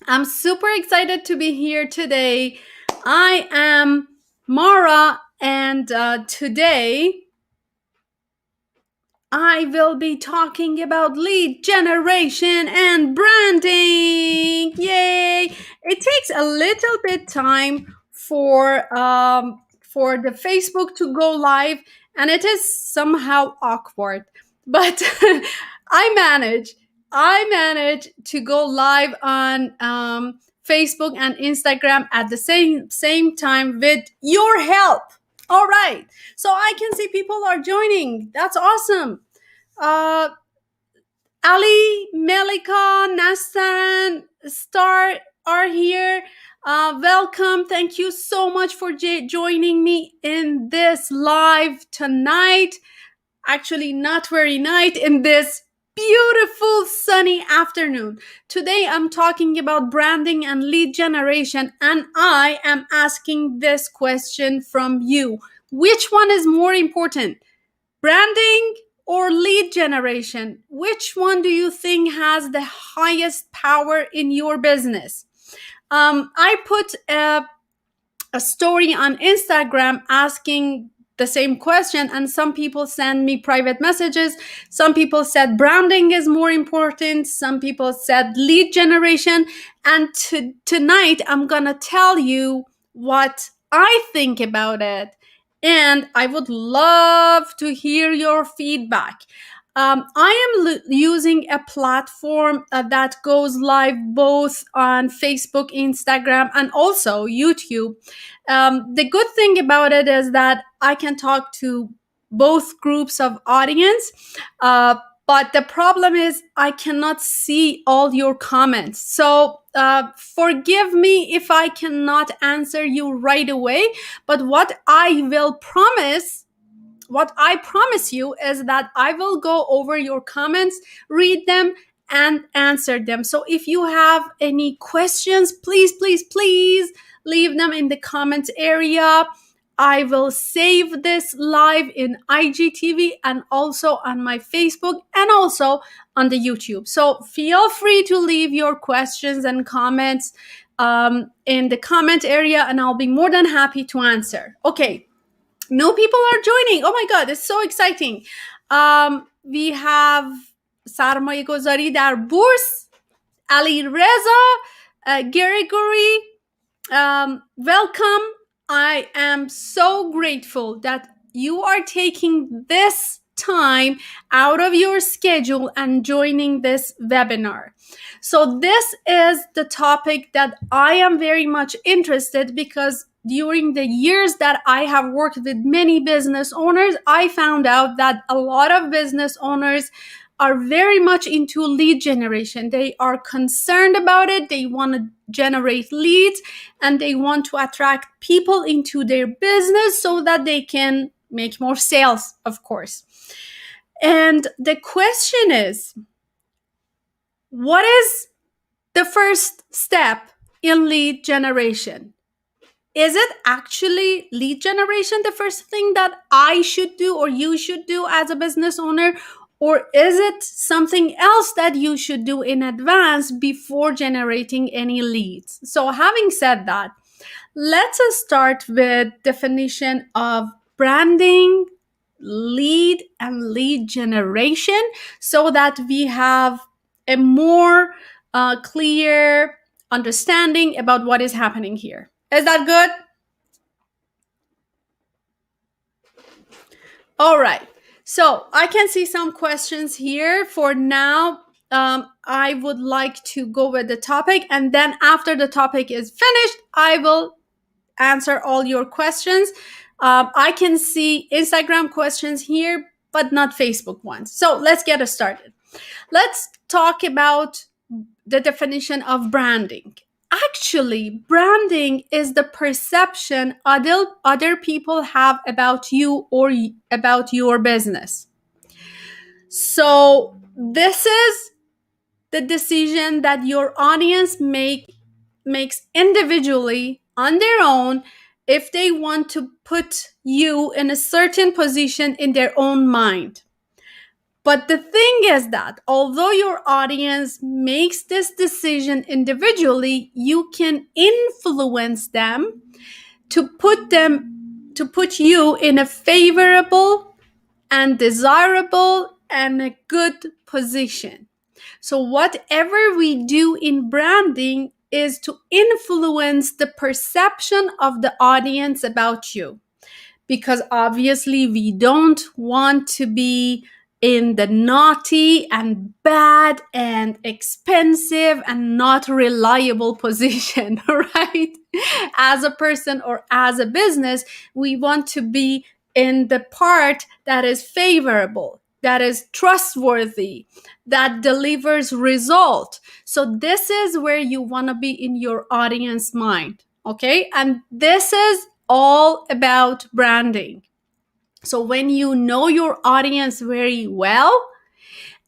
I'm super excited to be here today. I am Mara, and today I will be talking about lead generation and branding. Yay! It takes a little bit time for the Facebook to go live, and it is somehow awkward. But I manage. I manage to go live on Facebook and Instagram at the same time with your help. All right. So I can see people are joining. That's awesome. Uh, Ali, Melika, Nastan, Star are here. Welcome. Thank you so much for joining me in this live tonight. Actually, not very night, in this beautiful sunny afternoon. Today, I'm talking about branding and lead generation, and I am asking this question from you. Which one is more important? Branding or lead generation? Which one do you think has the highest power in your business? I put a story on Instagram asking the same question, and some people send me private messages. Some people said branding is more important. Some people said lead generation. And tonight, I'm gonna tell you what I think about it. And I would love to hear your feedback. I am using a platform that goes live both on Facebook, Instagram, and also YouTube. The good thing about it is that I can talk to both groups of audience. But the problem is I cannot see all your comments. So forgive me if I cannot answer you right away. But what I promise you is that I will go over your comments, read them, and answer them. So if you have any questions, please leave them in the comments area. I will save this live in IGTV and also on my Facebook and also on the YouTube. So feel free to leave your questions and comments in the comment area, and I'll be more than happy to answer. Okay, no people are joining. Oh my god, it's so exciting. We have سرمایه گذاری در بورس, Ali Reza, Gregory. Welcome. I am so grateful that you are taking this time out of your schedule and joining this webinar. So this is the topic that I am very much interested, because during the years that I have worked with many business owners, I found out that a lot of business owners are very much into lead generation. They are concerned about it. They want to generate leads, and they want to attract people into their business so that they can make more sales, of course. And the question is, what is the first step in lead generation? Is it actually lead generation the first thing that I should do or you should do as a business owner? Or is it something else that you should do in advance before generating any leads? So having said that, let's start with definition of branding, lead, and lead generation, so that we have a more clear understanding about what is happening here. Is that good? All right. So I can see some questions here. For now, I would like to go with the topic, and then after the topic is finished, I will answer all your questions. I can see Instagram questions here, but not Facebook ones. So let's get started. Let's talk about the definition of branding. Actually, branding is the perception other people have about you or about your business. So this is the decision that your audience makes individually on their own, if they want to put you in a certain position in their own mind. But the thing is that although your audience makes this decision individually, you can influence them to put you in a favorable and desirable and a good position. So whatever we do in branding is to influence the perception of the audience about you, because obviously we don't want to be in the naughty and bad and expensive and not reliable position, right? As a person or as a business, we want to be in the part that is favorable, that is trustworthy, that delivers result. So this is where you want to be in your audience mind, okay? And this is all about branding. So when you know your audience very well,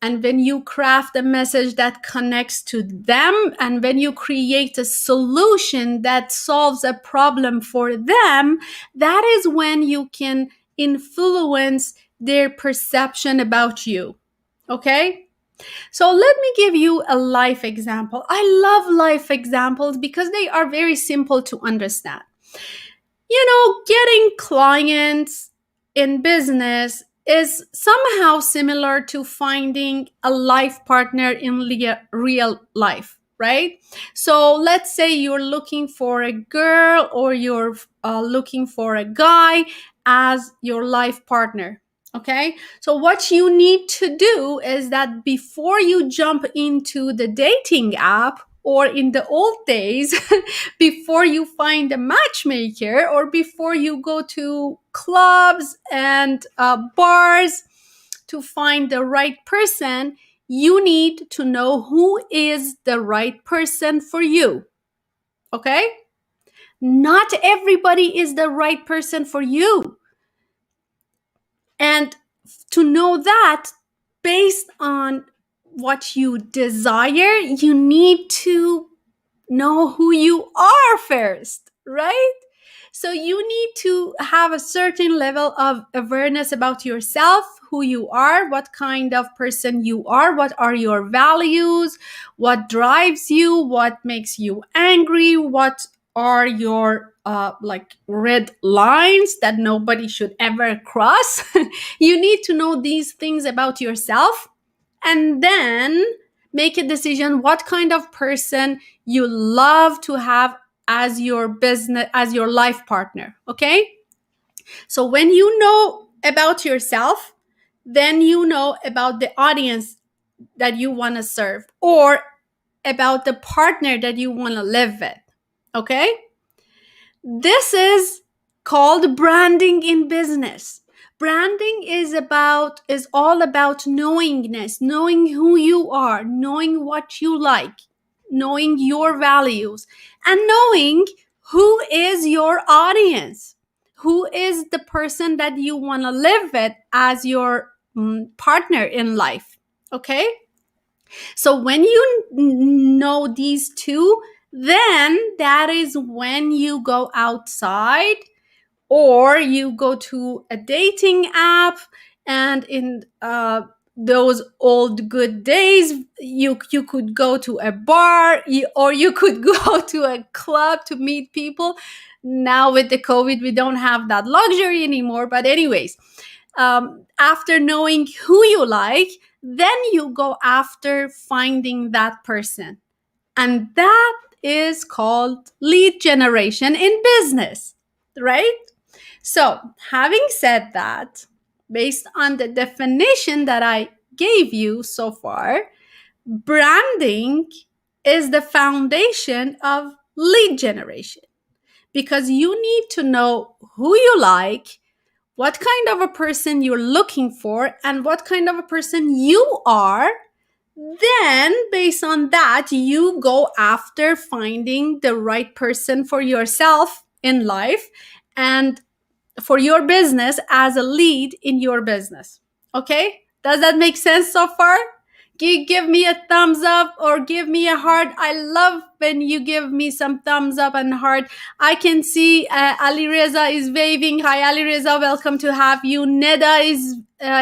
and when you craft a message that connects to them, and when you create a solution that solves a problem for them, that is when you can influence their perception about you. Okay? So let me give you a life example. I love life examples because they are very simple to understand. Getting clients in business is somehow similar to finding a life partner in real life, right? So let's say you're looking for a girl or you're looking for a guy as your life partner. Okay, so what you need to do is that before you jump into the dating app, or in the old days, before you find a matchmaker, or before you go to clubs and bars to find the right person, you need to know who is the right person for you. Okay? Not everybody is the right person for you. And to know that, based on what you desire, you need to know who you are first, right? So you need to have a certain level of awareness about yourself, who you are, what kind of person you are, what are your values, what drives you, what makes you angry, what are your like red lines that nobody should ever cross. You need to know these things about yourself, and then make a decision what kind of person you love to have as your business, as your life partner. Okay, so when you know about yourself, then you know about the audience that you want to serve, or about the partner that you want to live with. Okay, this is called branding in business. Branding is all about knowingness, knowing who you are, knowing what you like, knowing your values, and knowing who is your audience, who is the person that you want to live with as your partner in life. Okay? So when you know these two, then that is when you go outside, or you go to a dating app, and in those old good days, you could go to a bar, or you could go to a club to meet people. Now with the COVID, we don't have that luxury anymore. But anyways, after knowing who you like, then you go after finding that person. And that is called lead generation in business, right? So, having said that, based on the definition that I gave you so far, branding is the foundation of lead generation, because you need to know who you like, what kind of a person you're looking for, and what kind of a person you are. Then, based on that, you go after finding the right person for yourself in life and for your business as a lead in your business. Okay? Does that make sense so far? give me a thumbs up or give me a heart. I love when you give me some thumbs up and heart. I can see Ali Reza is waving. Hi, Ali Reza. Welcome to have you. Neda is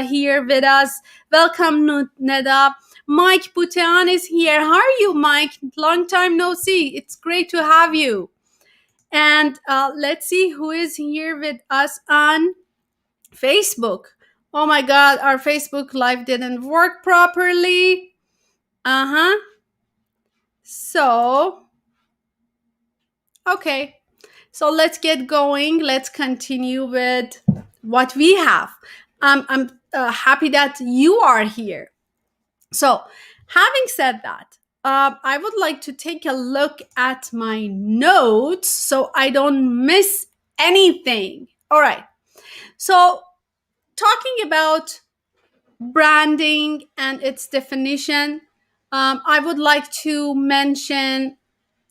here with us. Welcome, Neda. Mike Butean is here. How are you, Mike? Long time no see. It's great to have you. And let's see who is here with us on Facebook. Oh my God, our Facebook Live didn't work properly. Uh-huh. So, okay. So let's get going. Let's continue with what we have. I'm happy that you are here. So, having said that, I would like to take a look at my notes so I don't miss anything. All right. So, talking about branding and its definition, I would like to mention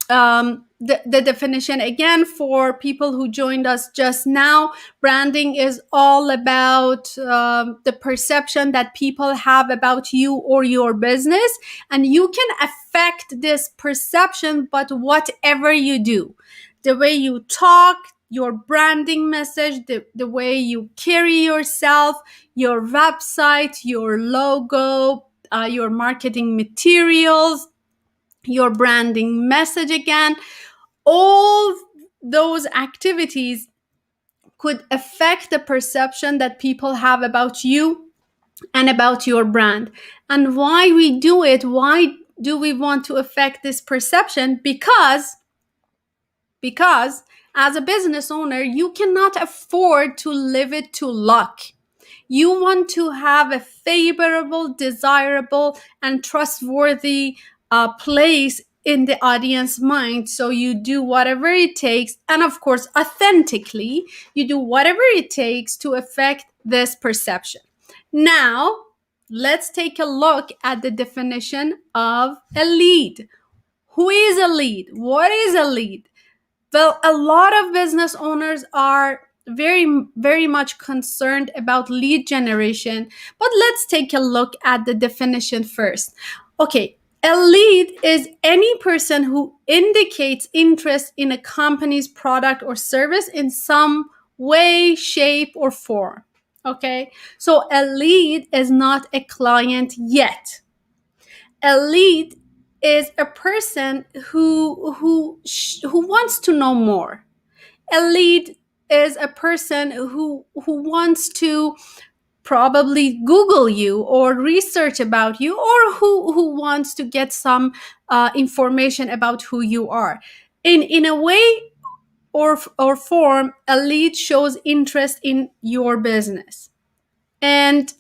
the definition again for people who joined us just now. Branding is all about the perception that people have about you or your business, and you can affect this perception, but whatever you do, the way you talk, your branding message, the way you carry yourself, your website, your logo, your marketing materials, your branding message again, all those activities could affect the perception that people have about you and about your brand. And why we do it, why do we want to affect this perception? Because as a business owner, you cannot afford to leave it to luck. You want to have a favorable, desirable, and trustworthy place in the audience mind. So you do whatever it takes, and of course, authentically, you do whatever it takes to affect this perception. Now, let's take a look at the definition of a lead. Who is a lead? What is a lead? Well, a lot of business owners are very much concerned about lead generation, but let's take a look at the definition first. Okay, a lead is any person who indicates interest in a company's product or service in some way, shape, or form. Okay, so a lead is not a client yet. A lead is a person who wants to know more. A lead is a person who wants to probably Google you or research about you, or who wants to get some information about who you are. In a way or form, a lead shows interest in your business. And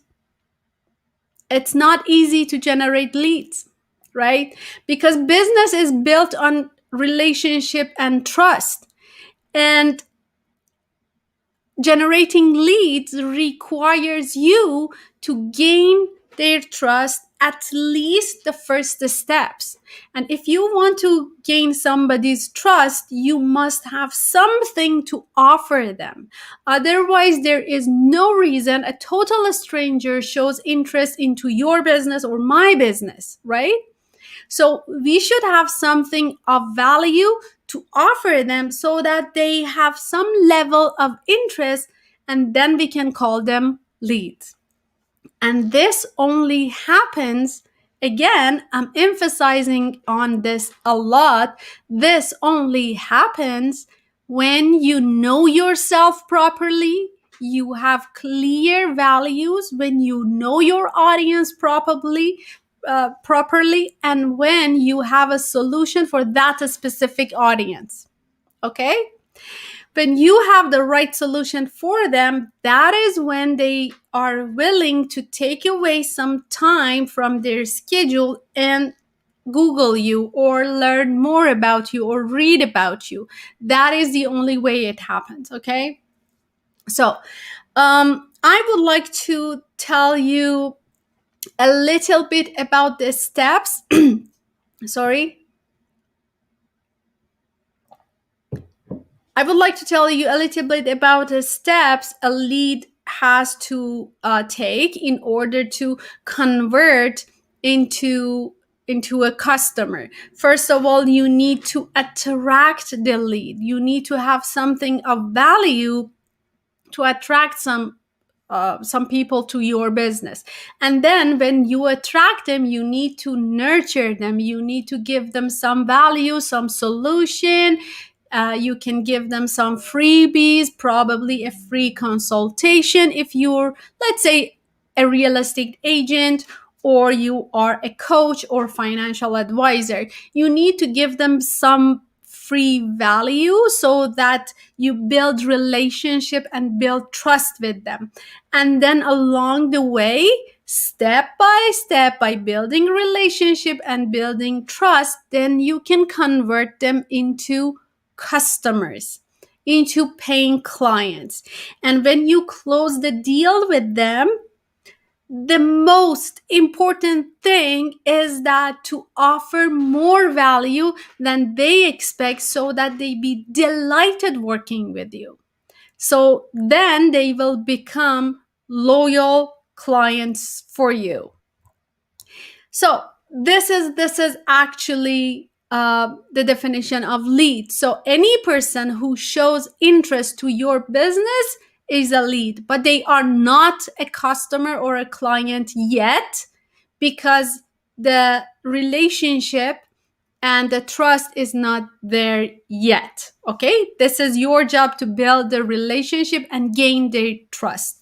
it's not easy to generate leads, right? Because business is built on relationship and trust. And generating leads requires you to gain their trust, at least the first steps. And if you want to gain somebody's trust, you must have something to offer them. Otherwise, there is no reason a total stranger shows interest into your business or my business, right? So we should have something of value to offer them so that they have some level of interest, and then we can call them leads. And this only happens, again, I'm emphasizing on this a lot. This only happens when you know yourself properly, you have clear values, when you know your audience properly, and when you have a solution for that specific audience. Okay? When you have the right solution for them, that is when they are willing to take away some time from their schedule and Google you or learn more about you or read about you. That is the only way it happens. Okay? So, I would like to tell you a little bit about the steps. Sorry. I would like to tell you a little bit about the steps a lead has to take in order to convert into a customer. First of all, you need to attract the lead. You need to have something of value to attract some people to your business. And then when you attract them, you need to nurture them. You need to give them some value, some solution. You can give them some freebies, probably a free consultation if you're, let's say, a real estate agent, or you are a coach or financial advisor. You need to give them some free value so that you build relationship and build trust with them. And then along the way, step by step, by building relationship and building trust, then you can convert them into customers, into paying clients. And when you close the deal with them, the most important thing is that to offer more value than they expect so that they be delighted working with you. So then they will become loyal clients for you. So this is actually the definition of lead. So any person who shows interest to your business is a lead, but they are not a customer or a client yet, because the relationship and the trust is not there yet. Okay, this is your job to build the relationship and gain their trust.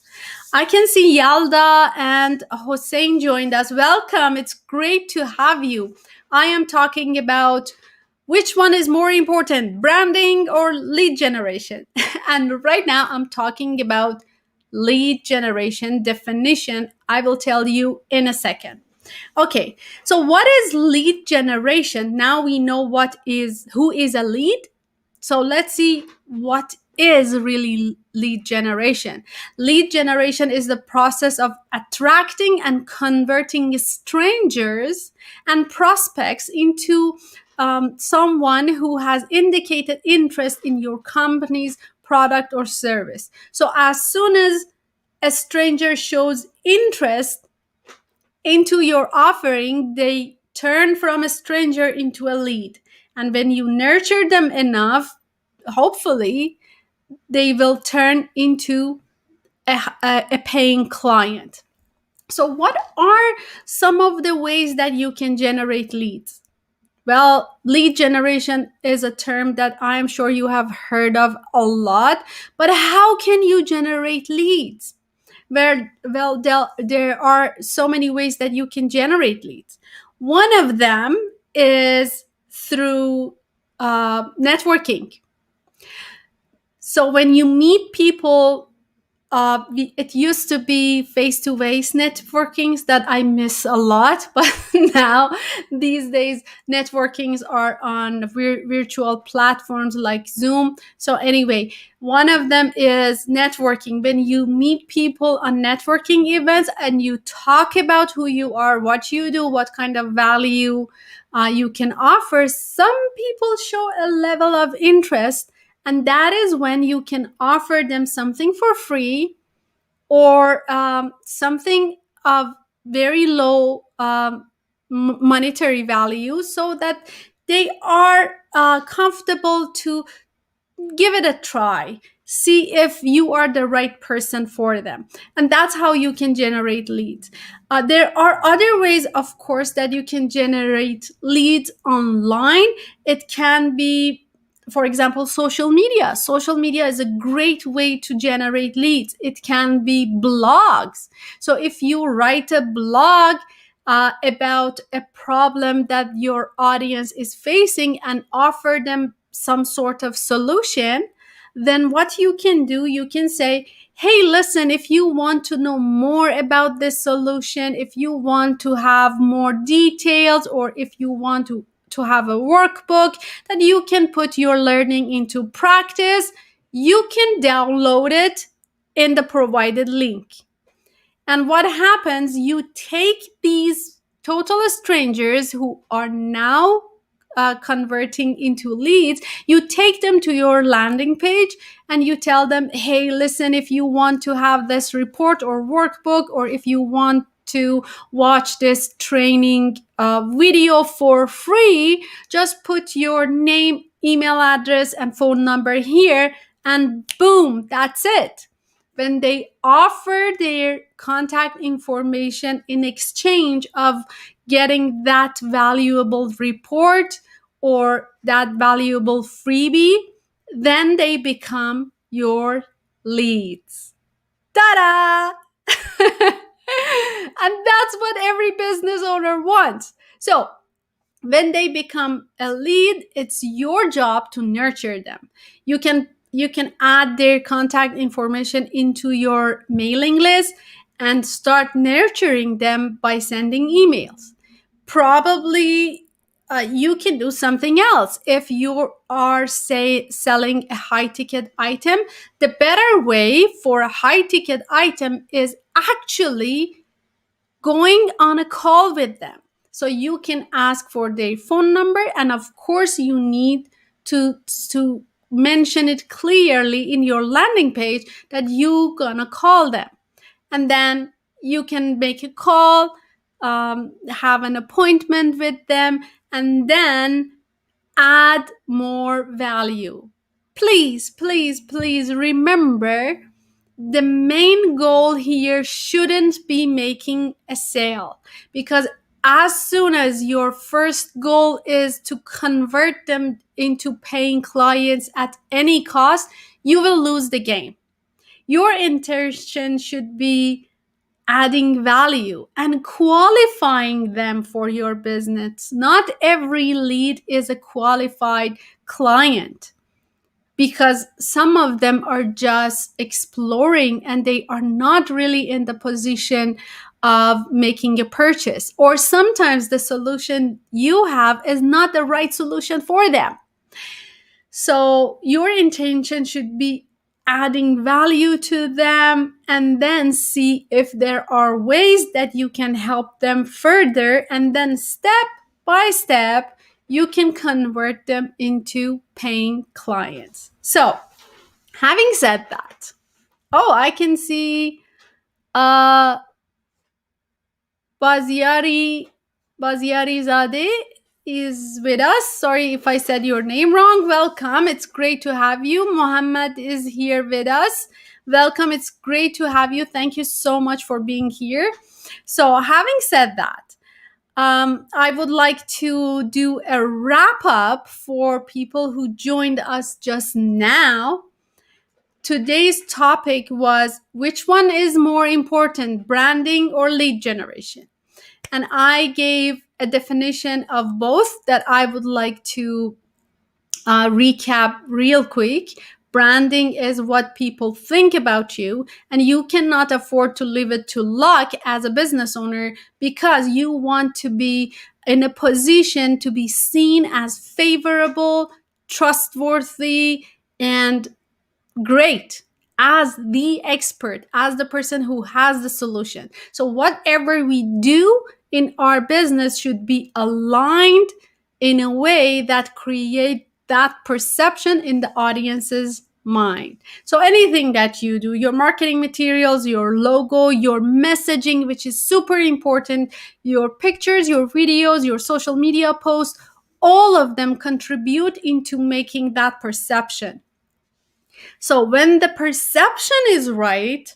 I can see Yalda and Hossein joined us. Welcome. It's great to have you. I am talking about which one is more important, branding or lead generation. And right now I'm talking about lead generation definition. I will tell you in a second. Okay, so what is lead generation? Now we know who is a lead. So let's see what is really lead generation. Lead generation is the process of attracting and converting strangers and prospects into someone who has indicated interest in your company's product or service. So as soon as a stranger shows interest into your offering, they turn from a stranger into a lead. And when you nurture them enough, hopefully, they will turn into a paying client. So, what are some of the ways that you can generate leads? Well, lead generation is a term that I'm sure you have heard of a lot, but how can you generate leads? Well, there are so many ways that you can generate leads. One of them is through networking. So when you meet people, it used to be face-to-face networkings that I miss a lot, but now these days networkings are on virtual platforms like Zoom. So anyway, one of them is networking. When you meet people on networking events and you talk about who you are, what you do, what kind of value you can offer, some people show a level of interest, and that is when you can offer them something for free, or something of very low monetary value, so that they are comfortable to give it a try, see if you are the right person for them. And that's how you can generate leads. There are other ways, of course, that you can generate leads online. It can be, for example, social media. Social media is a great way to generate leads. It can be blogs. So if you write a blog about a problem that your audience is facing and offer them some sort of solution, then what you can do, you can say, hey, listen, if you want to know more about this solution, if you want to have more details, or if you want to have a workbook that you can put your learning into practice, you can download it in the provided link. And what happens, you take these total strangers who are now converting into leads, you take them to your landing page and you tell them, hey, listen, if you want to have this report or workbook, or if you want to watch this training video for free, just put your name, email address, and phone number here, and boom, that's it. When they offer their contact information in exchange of getting that valuable report or that valuable freebie, then they become your leads. Ta-da! And that's what every business owner wants. So when they become a lead, it's your job to nurture them. You can add their contact information into your mailing list and start nurturing them by sending emails. Probably you can do something else. If you are, say, selling a high ticket item, the better way for a high ticket item is actually going on a call with them. So you can ask for their phone number, and of course you need to mention it clearly in your landing page that you gonna call them. And then you can make a call, have an appointment with them, and then add more value. Please, please, please remember, the main goal here shouldn't be making a sale, because as soon as your first goal is to convert them into paying clients at any cost, you will lose the game. Your intention should be adding value and qualifying them for your business. Not every lead is a qualified client, because some of them are just exploring and they are not really in the position of making a purchase, or sometimes the solution you have is not the right solution for them. So your intention should be adding value to them, and then see if there are ways that you can help them further, and then step by step you can convert them into paying clients. So having said that, oh, I can see uh Baziari Zade is with us. Sorry if I said your name wrong. Welcome. It's great to have you. Mohammed is here with us. Welcome. It's great to have you. Thank you so much for being here. So, having said that, I would like to do a wrap up for people who joined us just now. Today's topic was, which one is more important, branding or lead generation? And I gave a definition of both that I would like to recap real quick. Branding is what people think about you, and you cannot afford to leave it to luck as a business owner, because you want to be in a position to be seen as favorable, trustworthy, and great, as the expert, as the person who has the solution. So whatever we do in our business should be aligned in a way that create that perception in the audience's mind. So anything that you do, your marketing materials, your logo, your messaging, which is super important, your pictures, your videos, your social media posts, all of them contribute into making that perception. So when the perception is right,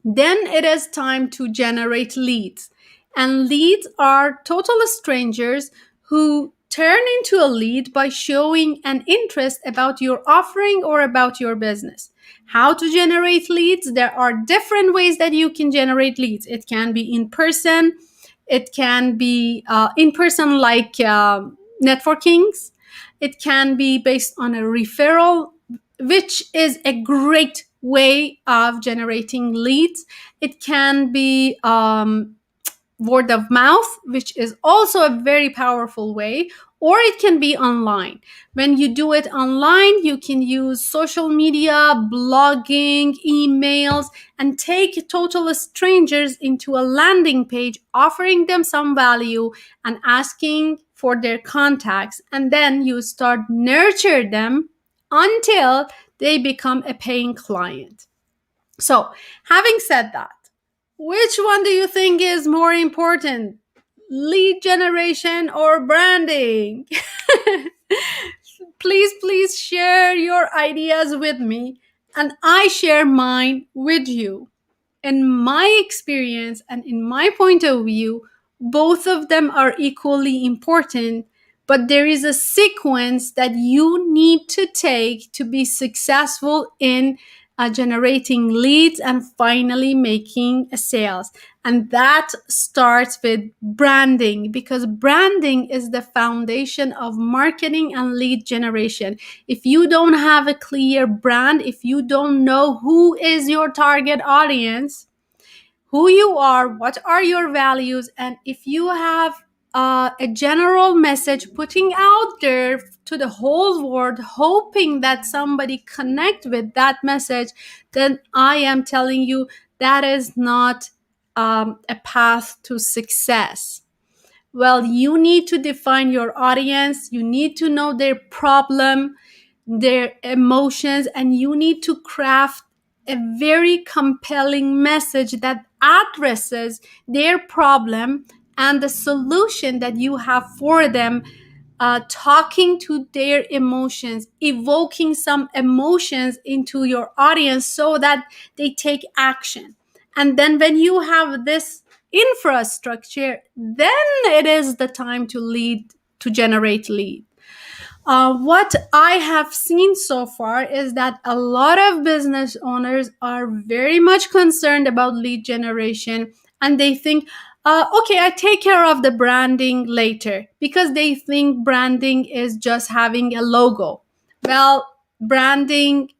then it is time to generate leads. And leads are total strangers who turn into a lead by showing an interest about your offering or about your business. How to generate leads? There are different ways that you can generate leads. It can be in person. It can be in person, like networkings. It can be based on a referral, which is a great way of generating leads. It can be word of mouth, which is also a very powerful way, or it can be online. When you do it online, you can use social media, blogging, emails, and take total strangers into a landing page, offering them some value and asking for their contacts. And then you start nurture them until they become a paying client. So, having said that, Which one do you think is more important? Lead generation or branding? Please share your ideas with me, and I share mine with you. In my experience and in my point of view, both of them are equally important, but there is a sequence that you need to take to be successful in generating leads and finally making a sales. And that starts with branding, because branding is the foundation of marketing and lead generation. If you don't have a clear brand, if you don't know who is your target audience, who you are, what are your values, and if you have a general message putting out there to the whole world, hoping that somebody connect with that message, then I am telling you that is not a path to success. Well, you need to define your audience, you need to know their problem, their emotions, and you need to craft a very compelling message that addresses their problem and the solution that you have for them, talking to their emotions, evoking some emotions into your audience so that they take action. And then when you have this infrastructure, then it is the time to lead, to generate lead. What I have seen so far is that a lot of business owners are very much concerned about lead generation, and they think, okay, I take care of the branding later, because they think branding is just having a logo. Well, branding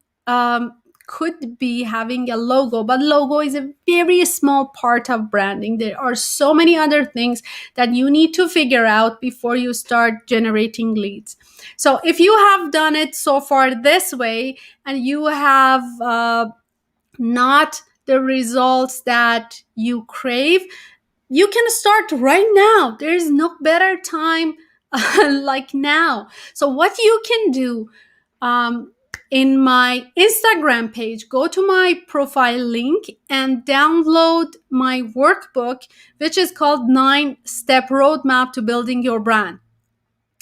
could be having a logo, but logo is a very small part of branding. There are so many other things that you need to figure out before you start generating leads. So if you have done it so far this way and you have not the results that you crave, you can start right now. There is no better time like now. So what you can do, in my Instagram page, go to my profile link and download my workbook, which is called 9-Step Roadmap to Building Your Brand.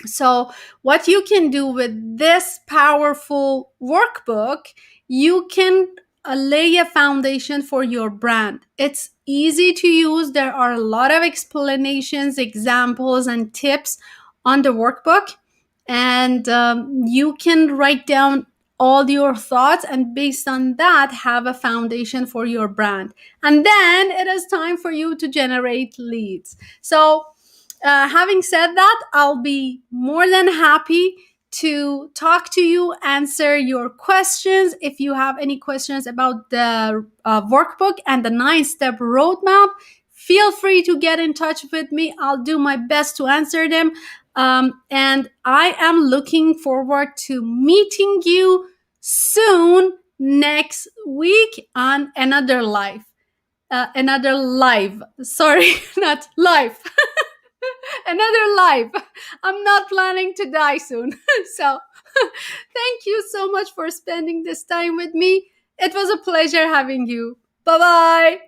So, what you can do with this powerful workbook, you can lay a foundation for your brand. It's easy to use. There are a lot of explanations, examples, and tips on the workbook. And you can write down all your thoughts, and based on that, have a foundation for your brand. And then it is time for you to generate leads. So, having said that, I'll be more than happy to talk to you, answer your questions. If you have any questions about the workbook and the 9-step roadmap, feel free to get in touch with me. I'll do my best to answer them. And I am looking forward to meeting you soon next week on another live. Another live. Sorry, not live. Another life. I'm not planning to die soon. So, thank you so much for spending this time with me. It was a pleasure having you. Bye bye.